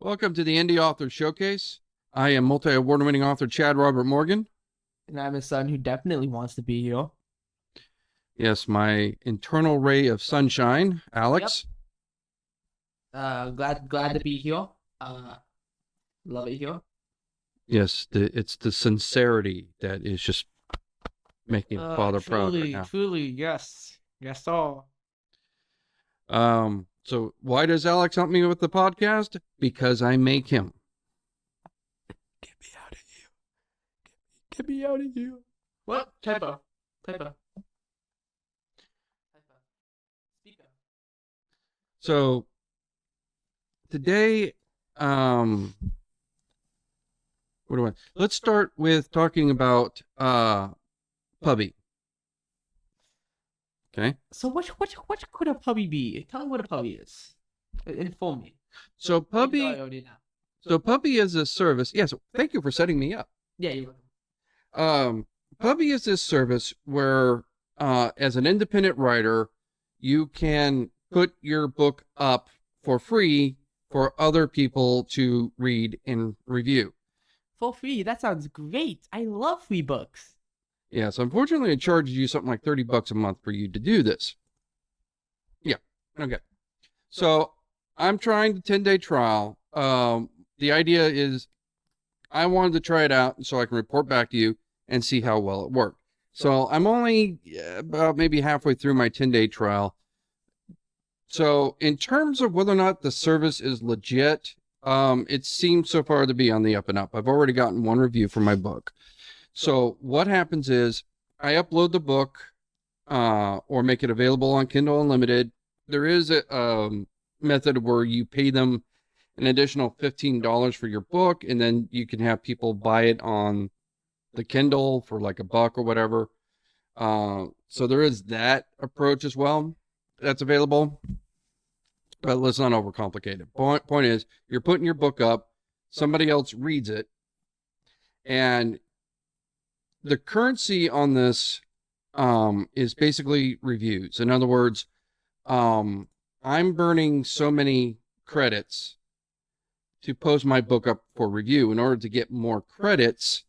Welcome to the Indie Author Showcase. I am multi-award-winning author Chad Robert Morgan. And I'm a son who definitely wants to be here. Yes, my internal ray of sunshine, Alex. Yep. Glad to be here. Love it here. Yes, it's the sincerity that is just making Father proud right now. Truly, yes. Yes, all. So why does Alex help me with the podcast? Because I make him. Get me out of here. Get me out of here. What? Typo. Speaker. So today, let's start with talking about Pubby. Okay. So what could a Pubby be? Tell me what a Pubby is. Inform me. So Pubby is a service. Yes, thank you for setting me up. Yeah, you're welcome. Pubby is this service where, as an independent writer, you can put your book up for free for other people to read and review. For free? That sounds great. I love free books. Yes, unfortunately, it charges you something like $30 a month for you to do this. Yeah, okay. So I'm trying the 10-day trial. The idea is I wanted to try it out so I can report back to you and see how well it worked. So I'm only about maybe halfway through my 10-day trial. So in terms of whether or not the service is legit, it seems so far to be on the up and up. I've already gotten one review for my book. So what happens is I upload the book or make it available on Kindle Unlimited. There is a method where you pay them an additional $15 for your book, and then you can have people buy it on the Kindle for like $1 or whatever. So there is that approach as well that's available. But let's not overcomplicate it. Point is, you're putting your book up, somebody else reads it, and the currency on this is basically reviews. In other words, I'm burning so many credits to post my book up for review. In order to get more credits,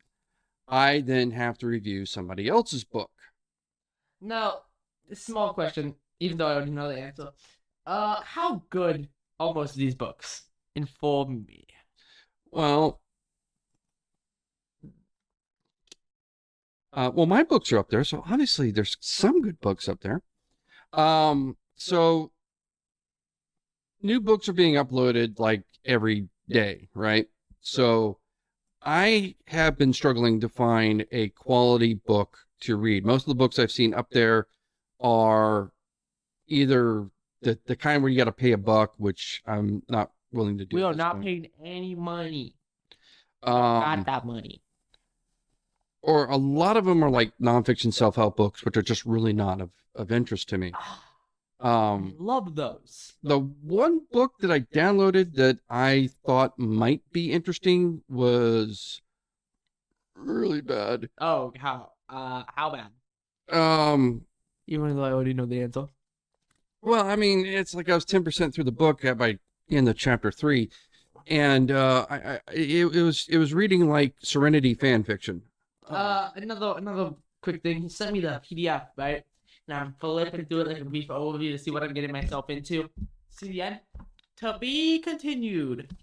I then have to review somebody else's book. Now, a small question, even though I already know the answer. How good are most of these books? Inform me. Well, my books are up there, so obviously there's some good books up there. So new books are being uploaded like every day, right? So I have been struggling to find a quality book to read. Most of the books I've seen up there are either the kind where you got to pay $1, which I'm not willing to do. We are not paying any money. Got that money. Or a lot of them are like nonfiction self-help books, which are just really not of interest to me. Love those. The one book that I downloaded that I thought might be interesting was really bad. Oh, how bad? Even though I already know the answer. Well, I mean, it's like I was 10% through the book by in the chapter 3, and it was reading like Serenity fan fiction. Another quick thing. He sent me the PDF, right? Now I'm flipping through it like a brief overview to see what I'm getting myself into. See the end? To be continued.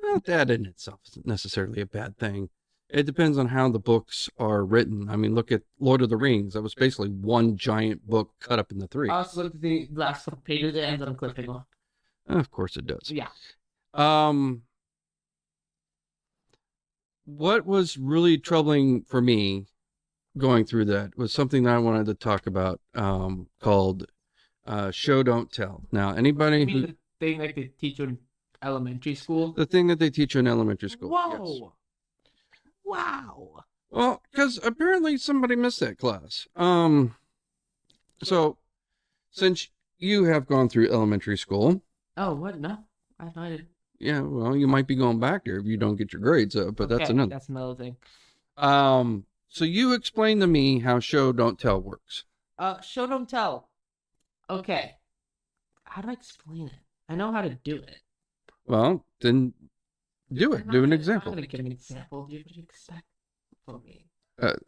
Well, that in itself isn't necessarily a bad thing. It depends on how the books are written. I mean, look at Lord of the Rings. That was basically one giant book cut up into 3. I also looked at the last couple pages. It ends on a cliffhanger. Of course it does. Yeah. What was really troubling for me going through that was something that I wanted to talk about, called show don't tell. Now, anybody who the thing like they teach you in elementary school. The thing that they teach you in elementary school. Whoa! Yes. Wow! Well, because apparently somebody missed that class. So since you have gone through elementary school. Oh, what? No, I didn't. Yeah, well, you might be going back there if you don't get your grades up, but Okay, that's another thing. So you explain to me how show don't tell works. Show don't tell. Okay. How do I explain it? I know how to do it. Well, then do it. Do an example. I'm not gonna give an example. What do you expect from me? But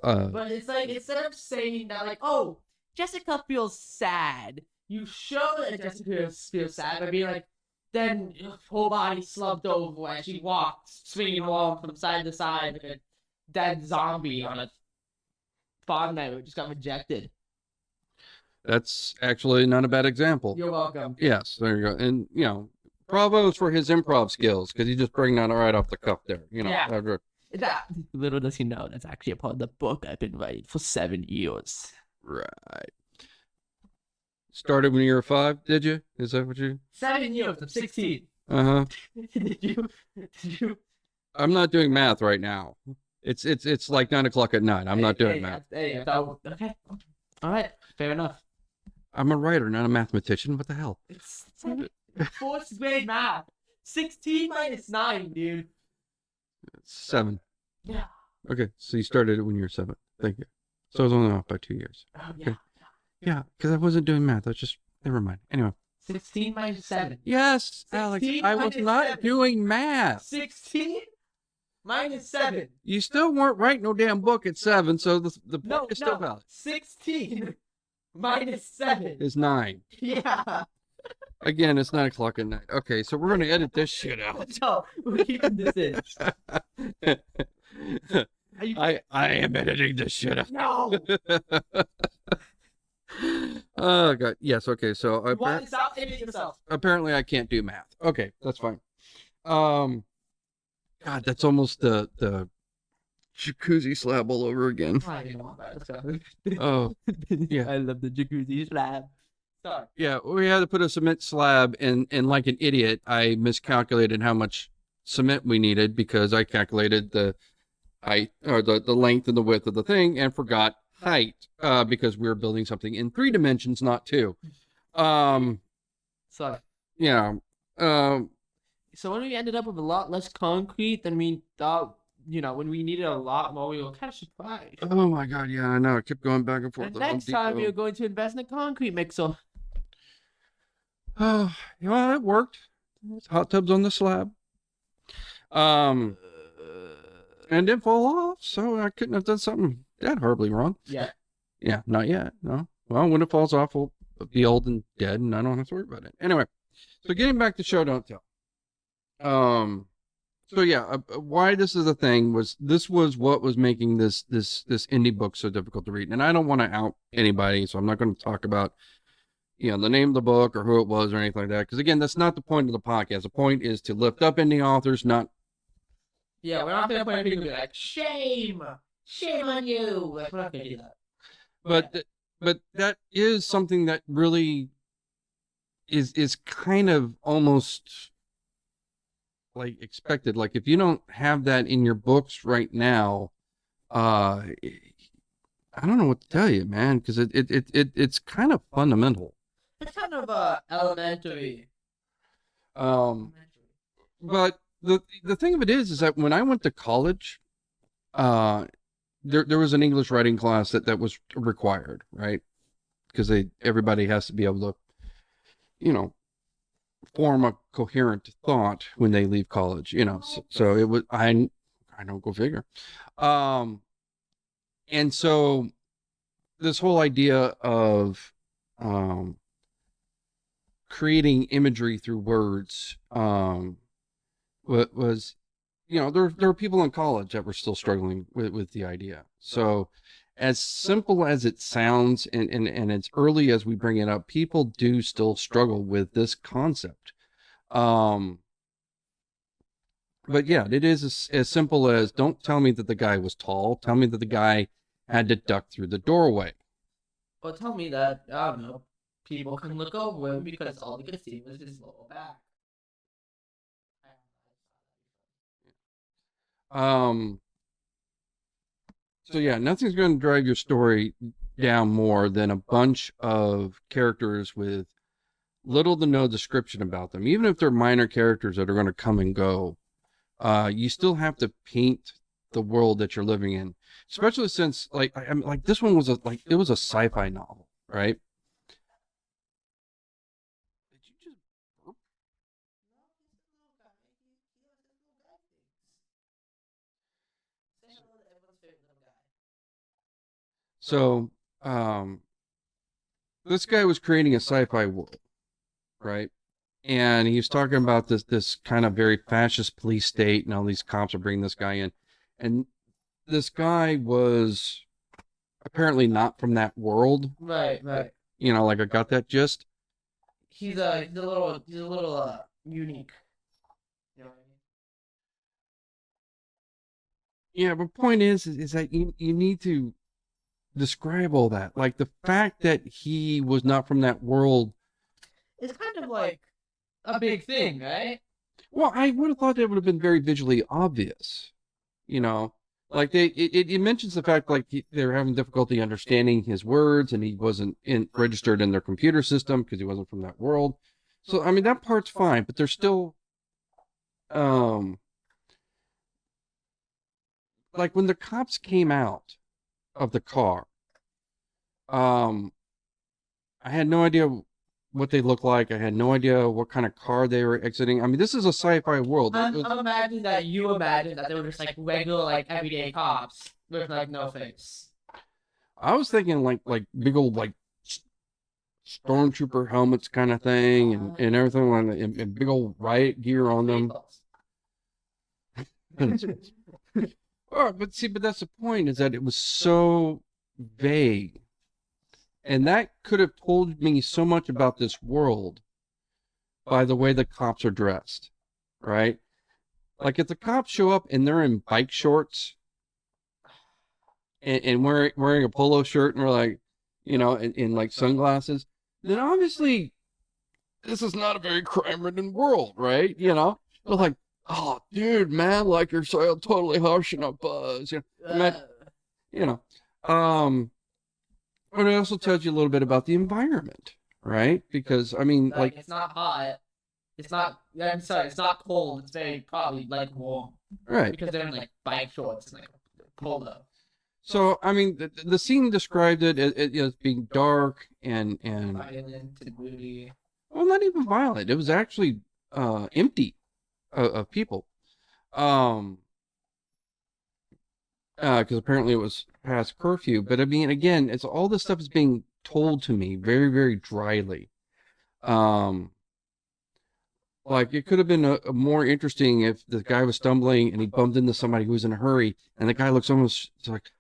it's like, instead of saying that, like, oh, Jessica feels sad, you show that Jessica feels sad by being like, then whole body slumped over as she walked, swinging along from side to side like a dead zombie on a fog night who just got rejected. that's actually not a bad example. You're welcome. Yes, there you go. And, bravos for his improv skills, because he just bring that right off the cuff there. Yeah. Little does he know, that's actually a part of the book I've been writing for 7 years. Right. Started when you were 5, did you? Is that what you? 7 years. I'm 16. Uh-huh. Did you? I'm not doing math right now. It's like 9 o'clock at night. I'm not doing math. Okay. All right. Fair enough. I'm a writer, not a mathematician. What the hell? It's fourth grade math. 16 minus 9, dude. 7. Yeah. Okay, so you started it when you were 7. Thank you. So I was only off by 2 years. Oh, yeah. Okay. Yeah, because I wasn't doing math. I was just, never mind. Anyway. 16 minus 7. Yes, Alex, I was not doing math. 16 minus 7. You still weren't writing no damn book at 7, so the point is still valid. 16 minus 7 is 9. Yeah. Again, it's 9 o'clock at night. Okay, so we're going to edit this shit out. No, we're keeping this in. I am editing this shit out. No. Oh, God. Yes, okay, so You want to stop editing yourself. apparently I can't do math. Okay, that's fine. God, that's almost the jacuzzi slab all over again. Oh, yeah. I love the jacuzzi slab. Sorry. Yeah, we had to put a cement slab, and like an idiot, I miscalculated how much cement we needed because I calculated the height or the length and the width of the thing and forgot height because we were building something in 3 dimensions, not 2. Sorry. Yeah. So when we ended up with a lot less concrete than we thought, when we needed a lot more, we were kind of surprised. Oh my God, yeah, I know. I kept going back and forth. And next time we were going to invest in a concrete mixer. Oh, well, it worked. Hot tubs on the slab. And didn't fall off, so I couldn't have done something that horribly wrong. Yeah. Yeah, not yet. No. Well, when it falls off, we'll be old and dead, and I don't have to worry about it. Anyway, so getting back to show, don't tell. So yeah, why this is a thing was what was making this indie book so difficult to read. And I don't want to out anybody, so I'm not going to talk about the name of the book or who it was or anything like that. Because again, that's not the point of the podcast. The point is to lift up indie authors, not. Yeah, we're not going to point people and be like, shame on you. Like, we're not going to do that. But that is something that really is kind of almost like expected. Like if you don't have that in your books right now, I don't know what to tell you, man, because it's kind of fundamental. It's kind of elementary. But the thing of it is that when I went to college, there was an English writing class that was required, right? Because everybody has to be able to, form a coherent thought when they leave college, so it was, I don't go figure. And so this whole idea of, creating imagery through words, was, there were people in college that were still struggling with the idea. So as simple as it sounds and as early as we bring it up, people do still struggle with this concept. But yeah, it is as simple as, don't tell me that the guy was tall. Tell me that the guy had to duck through the doorway. Or tell me that, I don't know, people can look over him because all they could see was his lower back. So yeah, nothing's going to drive your story down more than a bunch of characters with little to no description about them. Even if they're minor characters that are going to come and go, you still have to paint the world that you're living in. Especially since, like this one was it was a sci-fi novel, right? Did you just burp? So, this guy was creating a sci-fi world, right? And he was talking about this kind of very fascist police state, and all these cops are bringing this guy in, and this guy was apparently not from that world. Right, right. You know, like I got that gist. He's a little unique. You know what I mean? Yeah, but point is that you need to describe all that. Like the fact that he was not from that world. It's kind of like a big thing, right? Well, I would have thought that would have been very visually obvious. You know, like it mentions the fact like they're having difficulty understanding his words, and he wasn't registered in their computer system because he wasn't from that world. So I mean that part's fine, but there's still um like when the cops came out of the car, um I had no idea what they looked like. I had no idea what kind of car they were exiting. I mean, this is a sci-fi world. I'm imagining that you imagine that they were just like regular, like everyday cops with like no face. I was thinking like big old like stormtrooper helmets kind of thing, and everything on and big old riot gear on them. Oh, but see, but that's the point, is that it was so vague. And that could have told me so much about this world by the way the cops are dressed, right? Like if the cops show up and they're in bike shorts and wearing a polo shirt, and we're like, you know, in like sunglasses, then obviously this is not a very crime-ridden world, right? You know, they're like, oh, dude, man, like you're so totally hushing a buzz, you know, you know. But it also tells you a little bit about the environment, right? Because I mean, like it's not hot. It's not. I'm sorry. It's not cold. It's very probably like warm. right. Because they're in like bike shorts and like polo. So I mean, the scene described it as being dark and Violent and moody. well, not even violent. It was actually empty of people. Um, because apparently it was past curfew. But I mean, again, it's all this stuff is being told to me very, very dryly. Um, like it could have been a more interesting if the guy was stumbling and he bumped into somebody who was in a hurry, and the guy looks almost like,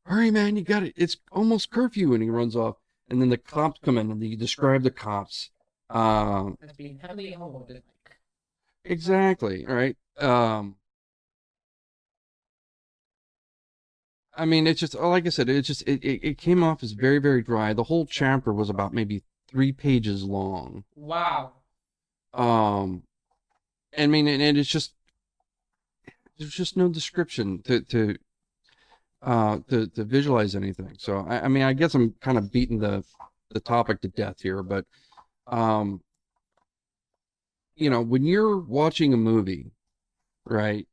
"Hurry, man, you got it! It's almost curfew," and he runs off. And then the cops come in, and you describe the cops. As being heavily armored. Exactly, right? I mean, it's just like I said, it came off as very, very dry. The whole chapter was about maybe 3 pages long. Wow. I mean, and it's just there's just no description to visualize anything. So I mean, I guess I'm kind of beating the topic to death here, but you know, when you're watching a movie, right?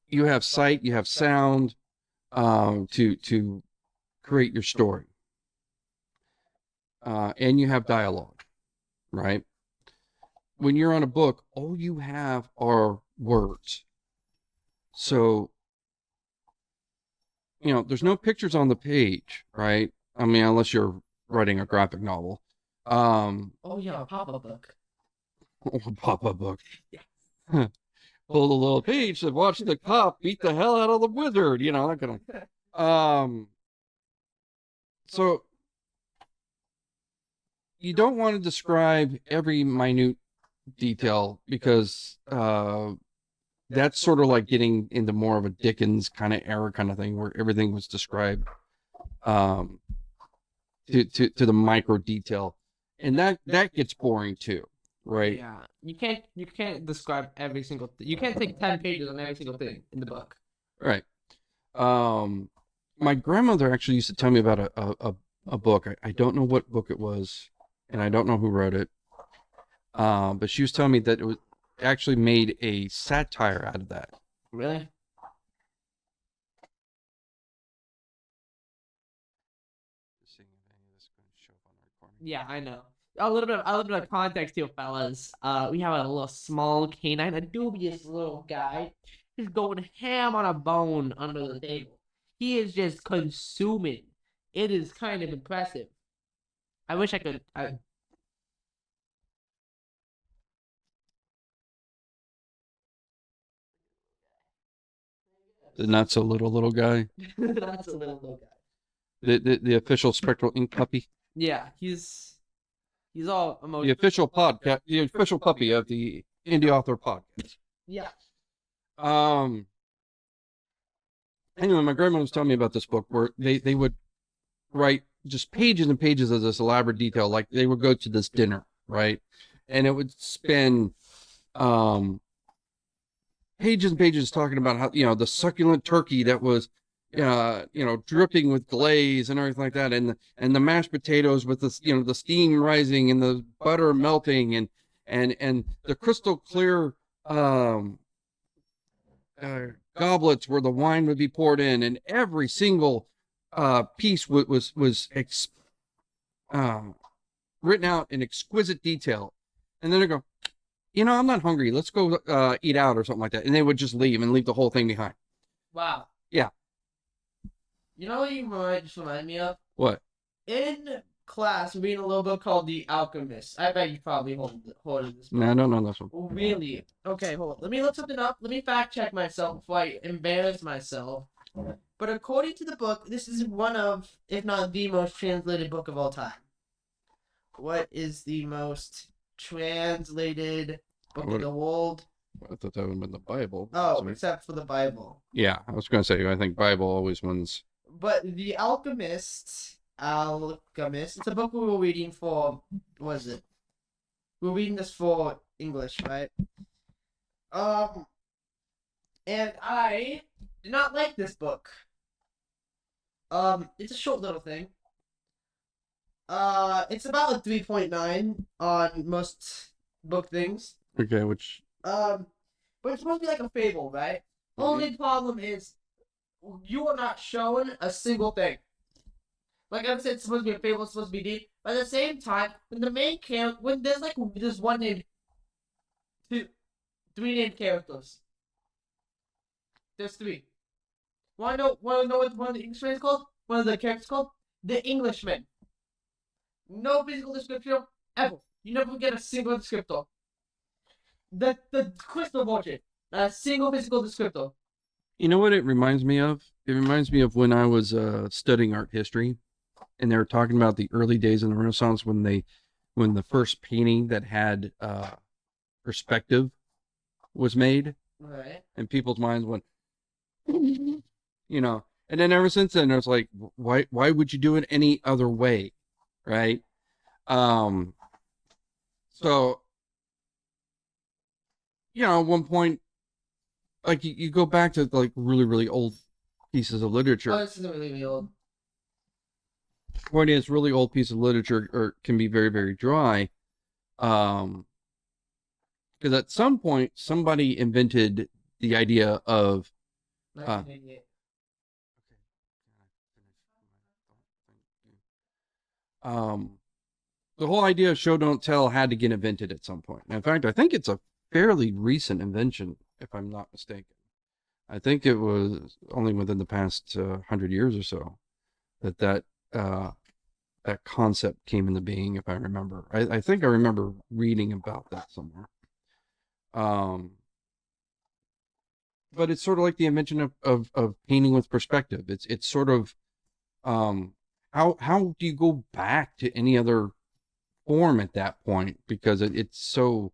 You have sight, you have sound, to create your story, and you have dialogue, right? When you're on a book, all you have are words. So, you know, there's no pictures on the page, right? I mean, unless you're writing a graphic novel. Oh yeah, a pop-up book. Pop-up book. Pull the little page and watch the cop beat the hell out of the wizard, you know, that kind of. So you don't want to describe every minute detail because that's sort of like getting into more of a Dickens kind of era kind of thing where everything was described to the micro detail, and that gets boring too, right? Yeah, you can't describe every single thing. You can't take 10 pages on every single thing in the book. Right. My grandmother actually used to tell me about a book. I don't know what book it was, and I don't know who wrote it. But she was telling me that it was actually made a satire out of that. Really? Yeah, I know. A little bit of context here, fellas. We have a little small canine, a dubious little guy. He's going ham on a bone under the table. he is just consuming. It is kind of impressive. I wish I could. The not so little guy. That's a little guy. The official Spectral Ink puppy. Yeah, he's all emotional. The official podcast. The official puppy of the Indie Author Podcast. Yeah. Anyway, my grandma was telling me about this book where they would write just pages and pages of this elaborate detail. Like they would go to this dinner, right? And it would spend pages and pages talking about how, the succulent turkey that was, dripping with glaze and everything like that. And the mashed potatoes with the, the steam rising and the butter melting and the crystal clear, goblets where the wine would be poured in, and every single piece was written out in exquisite detail. And then they go, I'm not hungry. Let's go eat out or something like that. And they would just leave the whole thing behind. Wow. Yeah. You know what you just remind me of? What? In class, we're reading a little book called The Alchemist. I bet you probably heard this book. No, I don't know this one. Oh, really? Okay, hold on. Let me look something up. Let me fact check myself before I embarrass myself. But according to the book, this is one of, if not the most translated book of all time. What is the most translated book in the world? I thought that would have been the Bible. Oh, except for the Bible. Yeah, I was going to say, I think Bible always wins. But The Alchemist, it's a book we were reading for, what is it? We're reading this for English, right? And I did not like this book. It's a short little thing. It's about a 3.9 on most book things. Okay, which... But it's supposed to be like a fable, right? Mm-hmm. Only problem is, you are not shown a single thing. Like I said, it's supposed to be a fable, it's supposed to be deep. But at the same time, when the main character, when there's one named, three named characters. There's three. Wanna know what one of the Englishman is called? One of the characters called? The Englishman. No physical description ever. You never get a single descriptor. The crystal bullshit. Not a single physical descriptor. You know what it reminds me of? It reminds me of when I was studying art history, and they were talking about the early days in the Renaissance when the first painting that had perspective was made. Right. And people's minds went, and then ever since then, it's like, why would you do it any other way? Right. So, at one point, like you go back to like really, really old pieces of literature. Oh, this isn't really, really old. Point is, really old piece of literature can be very, very dry. Because at some point, somebody invented the idea of 1988. The whole idea of show don't tell had to get invented at some point. In fact, I think it's a fairly recent invention, if I'm not mistaken. I think it was only within the past 100 years or so that concept came into being, if I remember. I think I remember reading about that somewhere. But it's sort of like the invention of painting with perspective. It's sort of how do you go back to any other form at that point, because it's so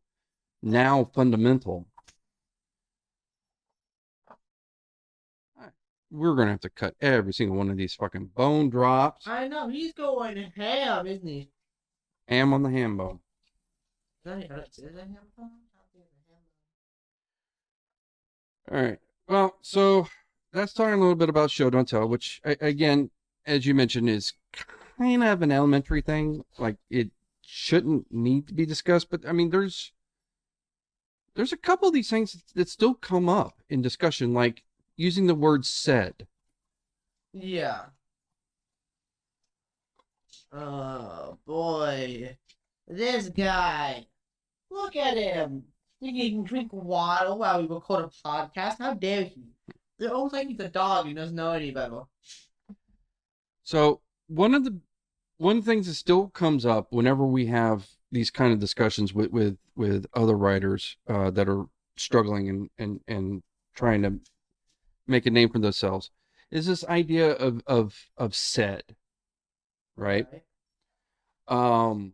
now fundamental. We're gonna have to cut every single one of these fucking bone drops. I know, he's going ham, isn't he? Ham on the ham bone. Is that ham bone? All right. Well, so that's talking a little bit about show don't tell, which again, as you mentioned, is kind of an elementary thing. Like it shouldn't need to be discussed, but I mean, there's a couple of these things that still come up in discussion, like using the word said. Yeah. Oh boy, this guy. Look at him. Think he can drink water while we record a podcast? How dare he? It's almost like he's a dog. He doesn't know any better. So one of the things that still comes up whenever we have these kind of discussions with other writers that are struggling and trying to make a name for themselves is this idea of said, right? Okay.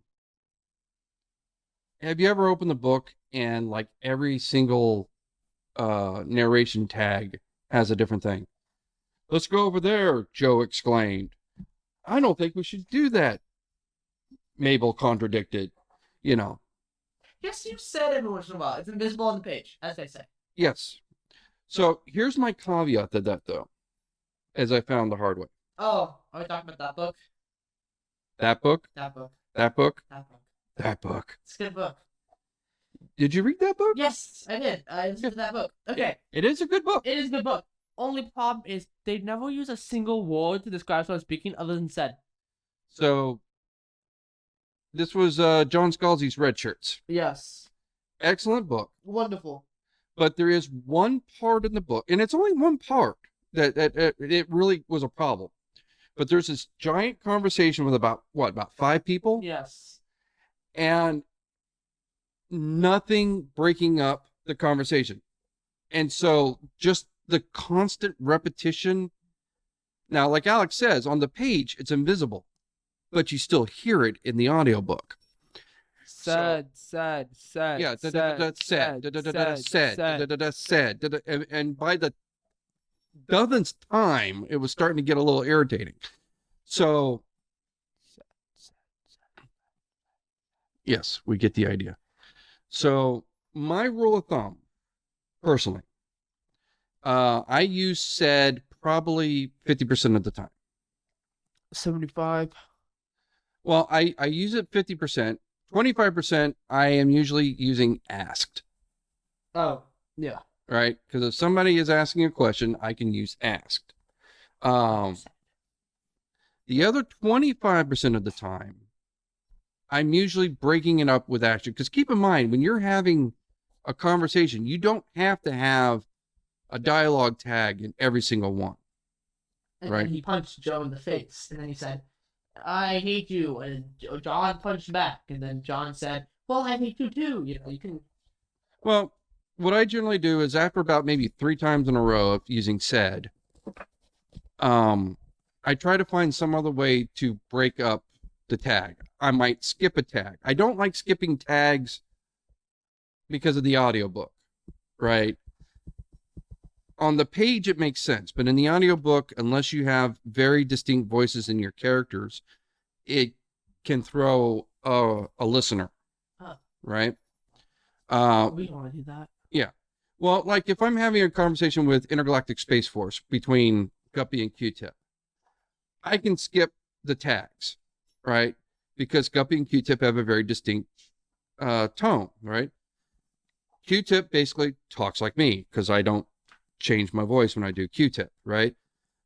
Have you ever opened the book and like every single narration tag has a different thing? Let's go over there, Joe exclaimed. I don't think we should do that, Mabel contradicted. You know, Yes, you said every once in a while. It's invisible on the page, as they say. yes. So here's my caveat to that, though, as I found the hard way. Oh, are we talking about that book? That book, That book. that book, That book. that book. It's a good book. Did you read that book? Yes, I did. I listened to that book. Okay. It is a good book. It is a good book. Only problem is they never use a single word to describe someone speaking other than said. So this was John Scalzi's Red Shirts. Yes. Excellent book. Wonderful. But there is one part in the book, and it's only one part that it really was a problem. But there's this giant conversation with about 5 people, Yes. and nothing breaking up the conversation. And so just the constant repetition. Now, like Alex says, on the page, it's invisible, but you still hear it in the audiobook. Said. Yeah, said. And by the dozenth time, it was starting to get a little irritating. So, yes, we get the idea. So, my rule of thumb, personally, I use said probably 50% of the time. 75. Well, I use it 50%. 25%, I am usually using asked. Oh, yeah. Right? Because if somebody is asking a question, I can use asked. The other 25% of the time, I'm usually breaking it up with action. Because keep in mind, when you're having a conversation, you don't have to have a dialogue tag in every single one. And Right. then he punched Joe in the face, and then he said, I hate you, and John punched back, and then John said, well, I hate you too. You know, you can... Well, what I generally do is after about maybe 3 times in a row of using said, I try to find some other way to break up the tag. I might skip a tag. I don't like skipping tags because of the audiobook, right? On the page, it makes sense, but in the audiobook, unless you have very distinct voices in your characters, it can throw a listener, right? We don't want to do that. Yeah. Well, like if I'm having a conversation with Intergalactic Space Force between Guppy and Q-Tip, I can skip the tags, right? Because Guppy and Q-Tip have a very distinct tone, right? Q-Tip basically talks like me because I don't change my voice when I do Q-Tip, right?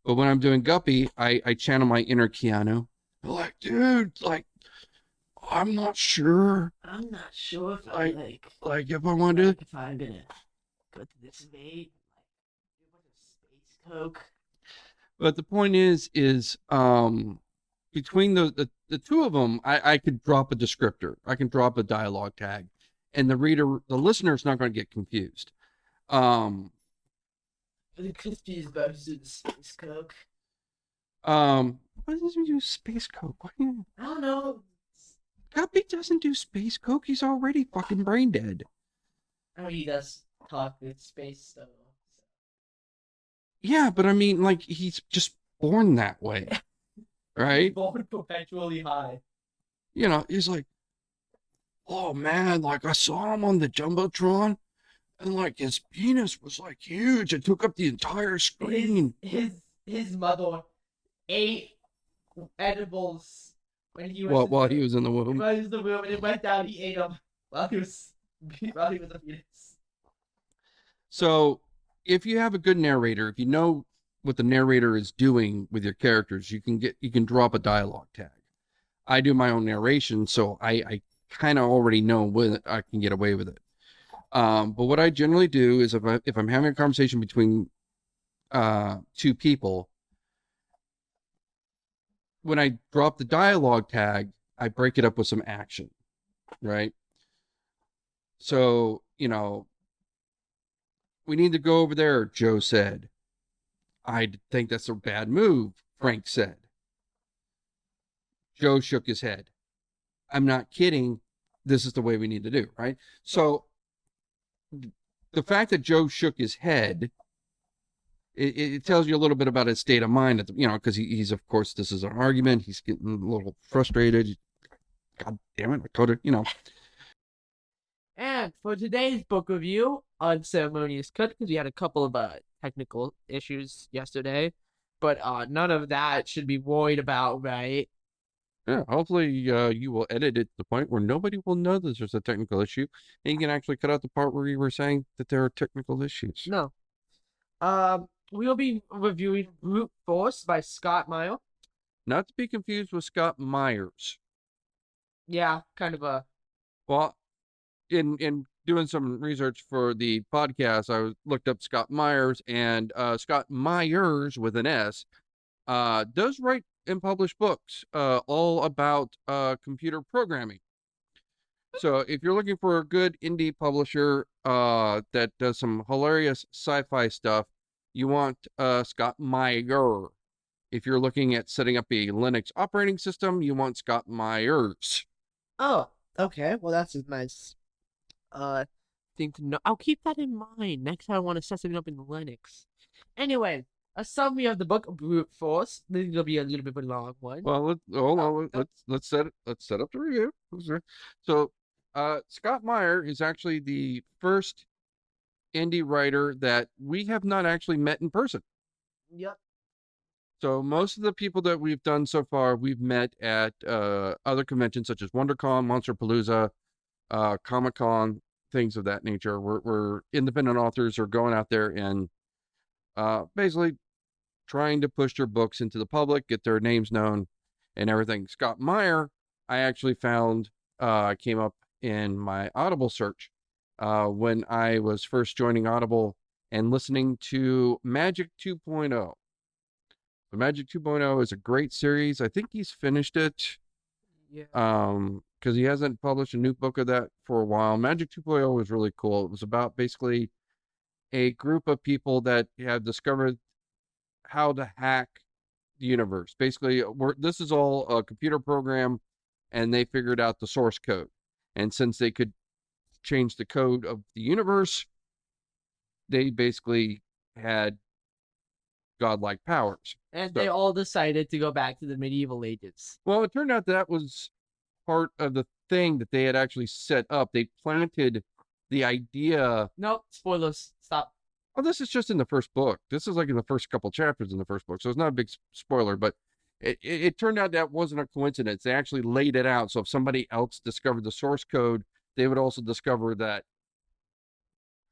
But when I'm doing Guppy, I channel my inner Keanu. Like, dude, like, I'm not sure. I'm not sure if Like if I want to. if I'm gonna go to this mate, like, do a bunch of space coke. But the point is between the two of them, I could drop a descriptor. I can drop a dialogue tag, and the listener is not going to get confused. The confused about who's doing the space coke. What does he do space coke? What do you... I don't know. Guppy doesn't do space coke. He's already fucking brain dead. I mean, he does talk with space stuff. Yeah, but I mean, like, he's just born that way, right? Born perpetually high. You know, he's like, oh man, like I saw him on the Jumbotron, and like his penis was like huge. It took up the entire screen. His mother ate edibles when he was While he was in the womb. While he was in the womb, and it went down. He ate them while he was a fetus. So, if you have a good narrator, if you know what the narrator is doing with your characters, you can drop a dialogue tag. I do my own narration, so I kind of already know when I can get away with it. But what I generally do is if I'm having a conversation between two people. When I drop the dialogue tag, I break it up with some action, right? So, we need to go over there, Joe said. I think that's a bad move, Frank said. Joe shook his head. I'm not kidding. This is the way we need to do, right? So the fact that Joe shook his head, it tells you a little bit about his state of mind, because he's, of course, this is an argument. He's getting a little frustrated. God damn it. I told her, And for today's book review, Unceremonious Cut, because we had a couple of technical issues yesterday, but none of that should be worried about, right? Yeah, hopefully you will edit it to the point where nobody will know that there's a technical issue, and you can actually cut out the part where you were saying that there are technical issues. No. We'll be reviewing Brute Force by Scott Meyer. Not to be confused with Scott Myers. Yeah, kind of a... Well, in doing some research for the podcast, I looked up Scott Myers, and Scott Myers with an S does write and publish books all about computer programming. So if you're looking for a good indie publisher that does some hilarious sci-fi stuff, you want Scott Meyer. If you're looking at setting up a Linux operating system, you want Scott Myers. Oh, okay. Well, that's a nice thing to know. I'll keep that in mind next time I want to set something up in Linux. Anyway, a summary of the book Brute Force. This will be a little bit of a long one. Well, hold on. Let's set up the review. So, Scott Meyer is actually the first indie writer that we have not actually met in person. Yep. So most of the people that we've done so far, we've met at other conventions such as WonderCon, Monsterpalooza, Comic-Con, things of that nature. We're independent authors are going out there and basically trying to push their books into the public, get their names known and everything. Scott Meyer, I actually found, came up in my Audible search when I was first joining Audible and listening to Magic 2.0. The Magic 2.0 is a great series. I think he's finished it. Yeah. Because he hasn't published a new book of that for a while. Magic 2.0 was really cool. It was about basically a group of people that have discovered how to hack the universe. Basically, this is all a computer program, and they figured out the source code. And since they could change the code of the universe, they basically had godlike powers. And they all decided to go back to the medieval ages. Well, it turned out that was part of the thing that they had actually set up. They planted the idea. Nope, spoilers. Stop. Oh, this is just in the first book. This is like in the first couple chapters in the first book, so it's not a big spoiler, but it turned out that wasn't a coincidence. They actually laid it out. So if somebody else discovered the source code, they would also discover that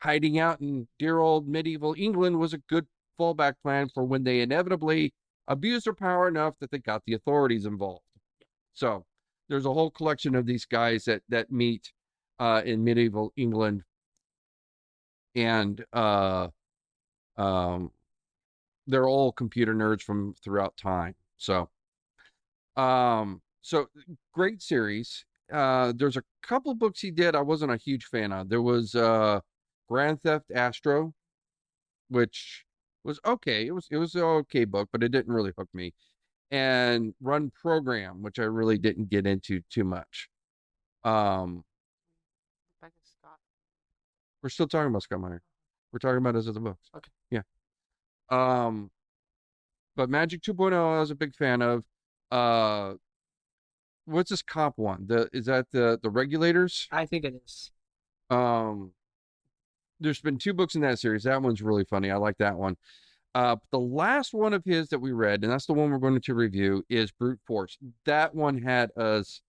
hiding out in dear old medieval England was a good fallback plan for when they inevitably abused their power enough that they got the authorities involved. So there's a whole collection of these guys that meet in medieval England, and they're all computer nerds from throughout time. So great series. There's a couple books he did I wasn't a huge fan of. There was Grand Theft Astro, which was okay. It was an okay book, but it didn't really hook me. And Run Program, which I really didn't get into too much. We're still talking about Scott Meyer. We're talking about his other books. Okay. Yeah. But Magic 2.0 I was a big fan of. What's this cop one? Is that the Regulators? I think it is. There's been 2 books in that series. That one's really funny. I like that one. The last one of his that we read, and that's the one we're going to review, is Brute Force. That one had us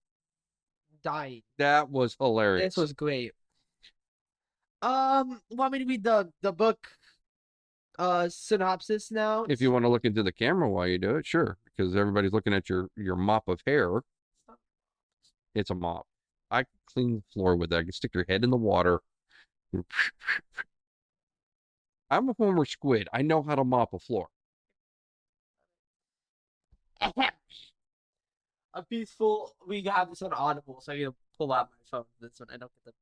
dying. That was hilarious. This was great. Want me to read the book synopsis now? If you want to look into the camera while you do it, sure, because everybody's looking at your mop of hair. It's a mop. I can clean the floor with that. I can stick your head in the water. I'm a former squid. I know how to mop a floor. A peaceful. We have this on Audible, so I need to pull out my phone. This one I don't get the.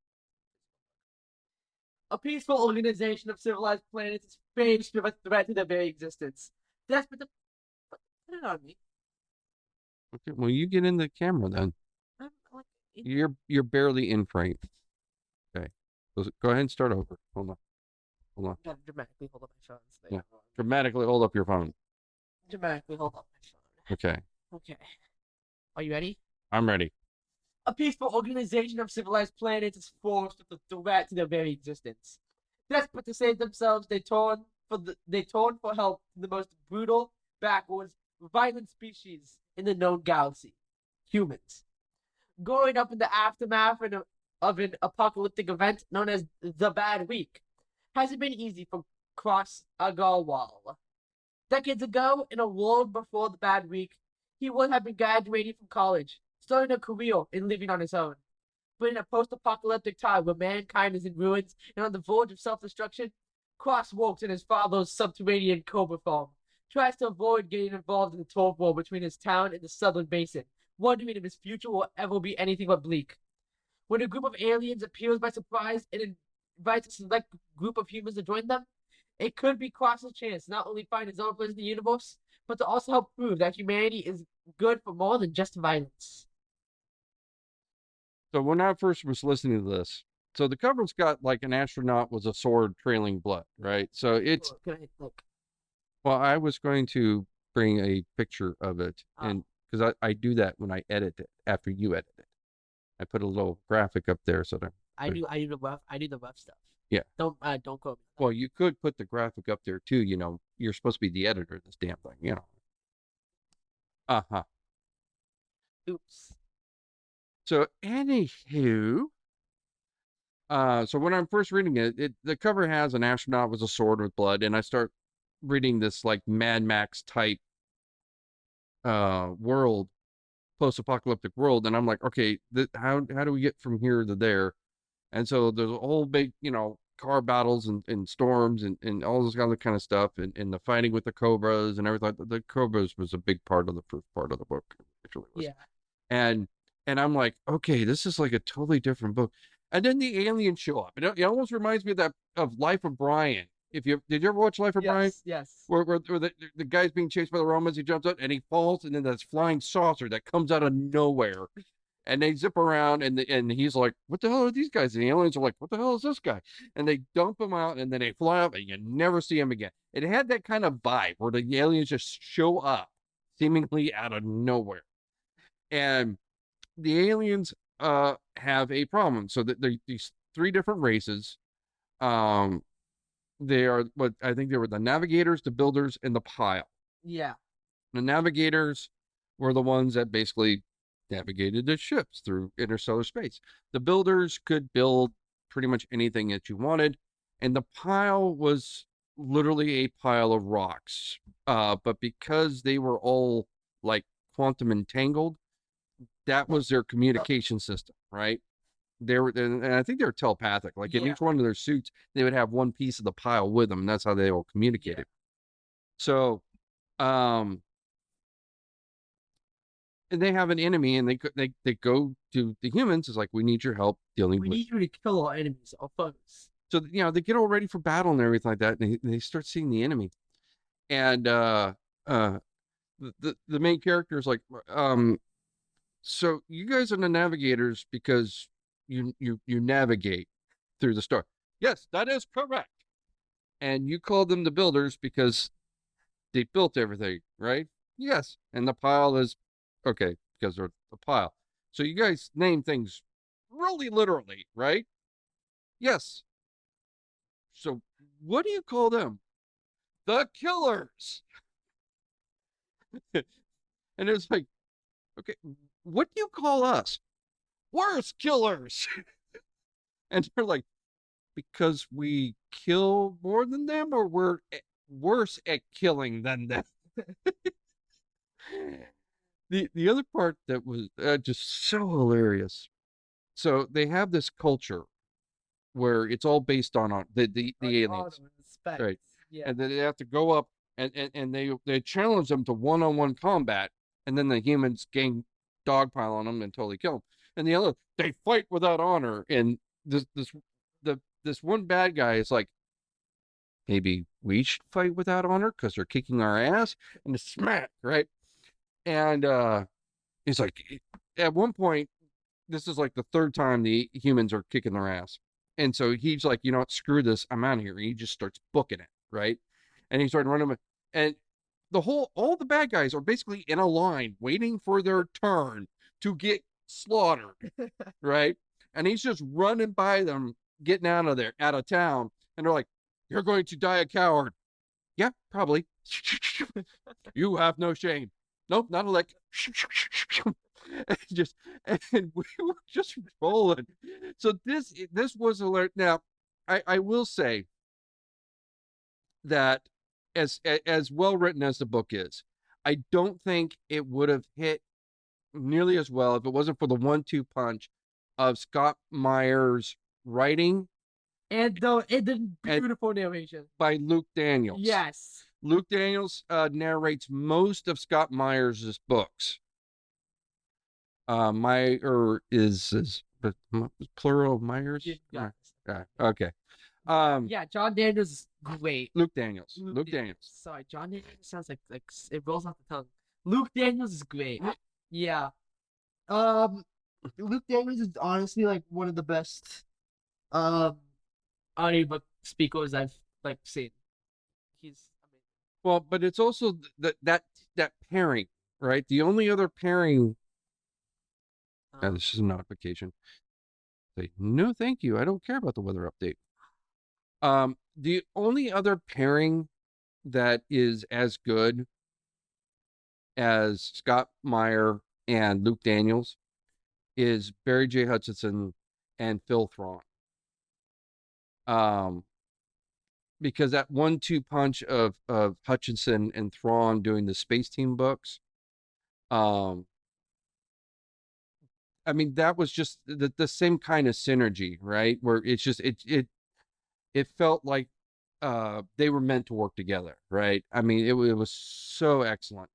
A peaceful organization of civilized planets is faced with a threat to their very existence. Desperate to put it on me. Okay, well, you get in the camera then. I'm like, You're barely in frame. Okay, go ahead and start over. Hold on. gotta dramatically hold up my phone. So Yeah. Dramatically hold up your phone. Dramatically hold up my phone. Okay, Okay. Are you ready? I'm ready. A peaceful organization of civilized planets is forced with a threat to their very existence. Desperate to save themselves, they torn for help from the most brutal, backwards, violent species in the known galaxy, humans. Growing up in the aftermath of an apocalyptic event known as the Bad Week, hasn't been easy for Cross Agarwal. Decades ago, in a world before the Bad Week, he would have been graduating from college, starting a career and living on his own. But in a post-apocalyptic time where mankind is in ruins and on the verge of self-destruction, Cross works in his father's subterranean cobra farm, tries to avoid getting involved in the turf war between his town and the southern basin, wondering if his future will ever be anything but bleak. When a group of aliens appears by surprise and invites a select group of humans to join them, it could be Cross's chance to not only find his own place in the universe, but to also help prove that humanity is good for more than just violence. So when I first was listening to this, so the cover's got like an astronaut with a sword trailing blood, right? So it's Can I look? well, I was going to bring a picture of it, and because I do that when I edit it after you edit it, I put a little graphic up there so that I do the rough stuff. Yeah. Don't quote me. well, you could put the graphic up there too. You know, you're supposed to be the editor of this damn thing. You know. Uh-huh. Oops. So anywho, so when I'm first reading it, the cover has an astronaut with a sword with blood, and I start reading this like Mad Max type world, post-apocalyptic world, and I'm like, okay, how do we get from here to there? And so there's a whole big, car battles and storms and all this kind of stuff, and the fighting with the cobras and everything. The cobras was a big part of the first part of the book. It really was. Yeah. And I'm like, okay, this is like a totally different book. And then the aliens show up. It almost reminds me of Life of Brian. Did you ever watch Life of Brian? Yes. Where the guy's being chased by the Romans, he jumps up and he falls, and then this flying saucer that comes out of nowhere, and they zip around, and he's like, what the hell are these guys? And the aliens are like, what the hell is this guy? And they dump him out, and then they fly up, and you never see him again. It had that kind of vibe where the aliens just show up seemingly out of nowhere, and the aliens have a problem. So that these three different races. They are what I think they were the navigators, the builders, and the pile. Yeah. The navigators were the ones that basically navigated the ships through interstellar space. The builders could build pretty much anything that you wanted, and the pile was literally a pile of rocks. But because they were all like quantum entangled, that was their communication system, right? They were, and I think they were telepathic. Like in each one of their suits, they would have one piece of the pile with them, and that's how they all communicated. So, and they have an enemy, and they go to the humans. It's like, we need your help dealing with. We need you to kill our enemies, our foes. So they get all ready for battle and everything like that, and they start seeing the enemy, and the main character is like, so you guys are the navigators because you navigate through the star. Yes, that is correct. And you call them the builders because they built everything, right? Yes. And the pile is okay because they're the pile. So you guys name things really literally, right? Yes. So what do you call them? The killers. And it's like, okay, what do you call us? Worse killers. And they're like, because we kill more than them, or we're worse at killing than them. The other part that was just so hilarious. So they have this culture where it's all based on the aliens. Respect. Right. Yeah. And then they have to go up and they challenge them to one-on-one combat, and then the humans gang dogpile on them until they kill them. And the other, they fight without honor. And this one bad guy is like, maybe we should fight without honor because they're kicking our ass, and it's smack, right? And he's like, at one point, this is like the third time the humans are kicking their ass. And so he's like, you know what, screw this, I'm out of here. And he just starts booking it, right? And he started running, and all the bad guys are basically in a line waiting for their turn to get slaughtered, right? And he's just running by them, getting out of town. And they're like, you're going to die a coward. Yeah, probably. You have no shame. Nope, not a lick. And we were just rolling. So this was hilarious. Now, I will say that as well written as the book is, I don't think it would have hit nearly as well if it wasn't for the 1-2 punch of Scott Meyer's writing and the beautiful narration by Luke Daniels. Yes. Luke Daniels narrates most of Scott Meyer's books. Meyer is plural of Myers. Yeah. Okay. Yeah, John Daniels is great. Luke Daniels. Sorry, John Daniels sounds like it rolls off the tongue. Luke Daniels is great. Yeah. Luke Daniels is honestly like one of the best audiobook speakers I've like seen. He's amazing. Well, but it's also that pairing, right? The only other pairing. This is a notification. Say, no, thank you. I don't care about the weather update. The only other pairing that is as good as Scott Meyer and Luke Daniels is Barry J. Hutchinson and Phil Thrawn. Because that 1-2 punch of Hutchinson and Thrawn doing the Space Team books, I mean, that was just the same kind of synergy, right? Where it's just it felt like they were meant to work together, right? I mean, it was so excellent.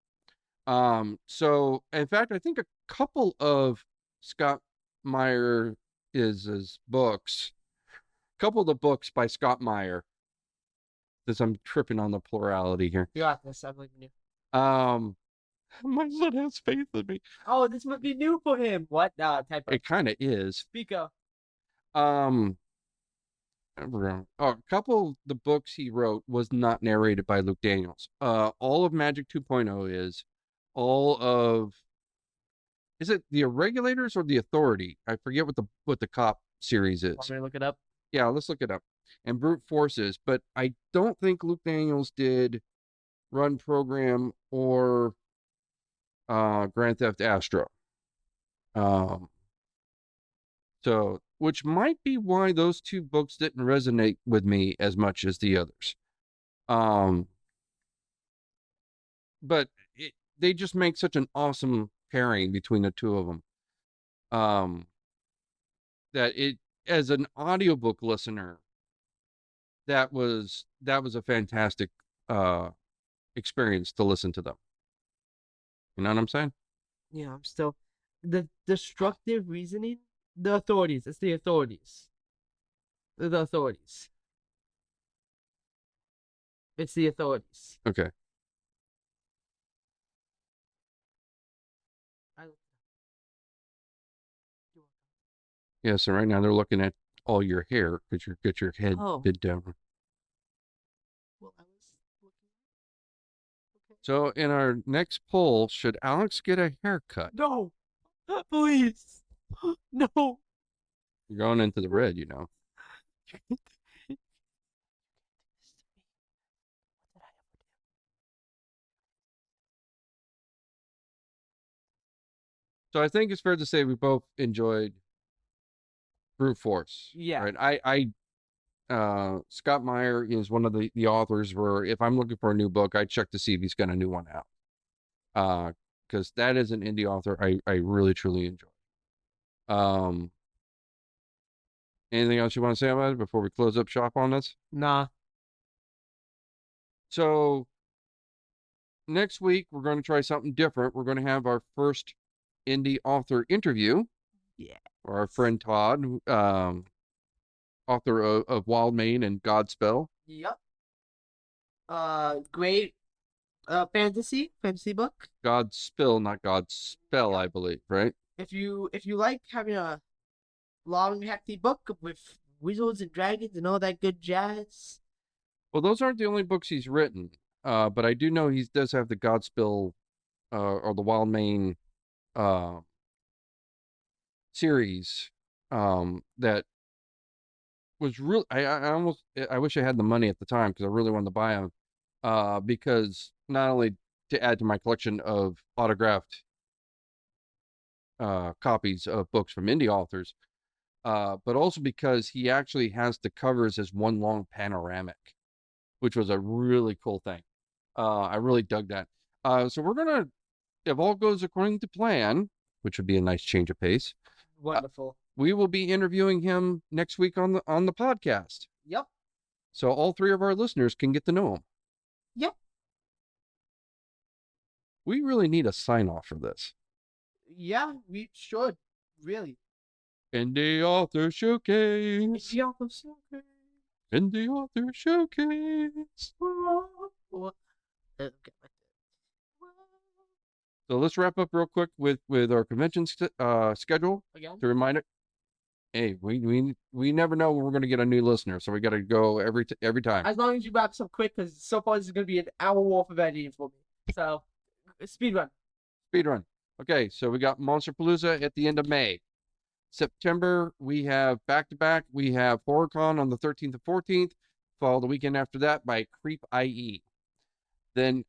So in fact, I think a couple of Scott Meyer is books, a couple of the books by Scott Meyer, because I'm tripping on the plurality here. You got this. I believe in you. My son has faith in me. Oh, this must be new for him. What type of? It kind of is. Speak up. A couple of the books he wrote was not narrated by Luke Daniels. All of Magic 2.0 is. All of, is it the Irregulators or the Authority? I forget what the cop series is. Want me to look it up? Yeah, let's look it up. And Brute Forces, but I don't think Luke Daniels did Run Program or Grand Theft Astro. So, which might be why those two books didn't resonate with me as much as the others. But they just make such an awesome pairing between the two of them. That it, as an audiobook listener, that was a fantastic experience to listen to them. You know what I'm saying? Yeah, I'm still the destructive reasoning. The authorities. It's the authorities. The authorities. It's the authorities. Okay. Yeah, so right now they're looking at all your hair because you get your head did down. Well, I was looking. Okay. So in our next poll, should Alex get a haircut? No, please, no. You're going into the red, you know. So I think it's fair to say we both enjoyed Brute Force. Yeah. Right. Scott Meyer is one of the authors where if I'm looking for a new book, I check to see if he's got a new one out. Because that is an indie author I really truly enjoy. Anything else you want to say about it before we close up shop on this? Nah. So next week, we're going to try something different. We're going to have our first indie author interview. Yeah. Or our friend Todd, author of Wild Mane and Godspell. Yep. Great fantasy book. Godspill, not Godspell, Yep. I believe, right? If you like having a long, hefty book with wizards and dragons and all that good jazz. Well, those aren't the only books he's written, but I do know he does have the Godspill or the Wild Mane series that was real. I wish I had the money at the time because I really wanted to buy them because not only to add to my collection of autographed copies of books from indie authors, but also because he actually has the covers as one long panoramic, which was a really cool thing. I really dug that. So we're gonna, if all goes according to plan, which would be a nice change of pace, Wonderful. we will be interviewing him next week on the podcast. Yep. So all three of our listeners can get to know him. Yep. We really need a sign off for this. Yeah, we should. Really. Indie Author Showcase. Indie Author Showcase. Indie Author Showcase. So let's wrap up real quick with our convention schedule. Again? To remind it, hey, we never know when we're going to get a new listener, so we got to go every time. As long as you wrap this up quick, because so far this is going to be an hour worth of editing for me. So, speed run. Okay, so we got Monsterpalooza at the end of May. September, we have back-to-back. We have HorrorCon on the 13th and 14th, followed the weekend after that by Creep IE. Then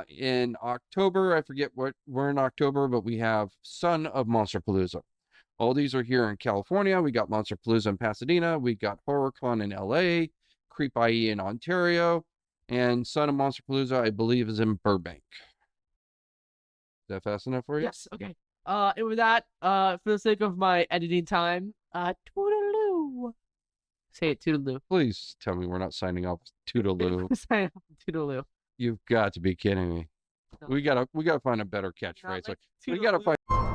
in October, I forget what we're in October, but we have Son of Monsterpalooza. All these are here in California. We got Monsterpalooza in Pasadena. We got HorrorCon in LA, Creep IE in Ontario, and Son of Monsterpalooza, I believe, is in Burbank. Is that fast enough for you? Yes, okay. And with that, for the sake of my editing time, toodaloo. Say it, toodaloo. Please tell me we're not signing off toodaloo. Sign off, toodaloo. You've got to be kidding me. No. We gotta find a better catchphrase. Not like We gotta toodaloo. find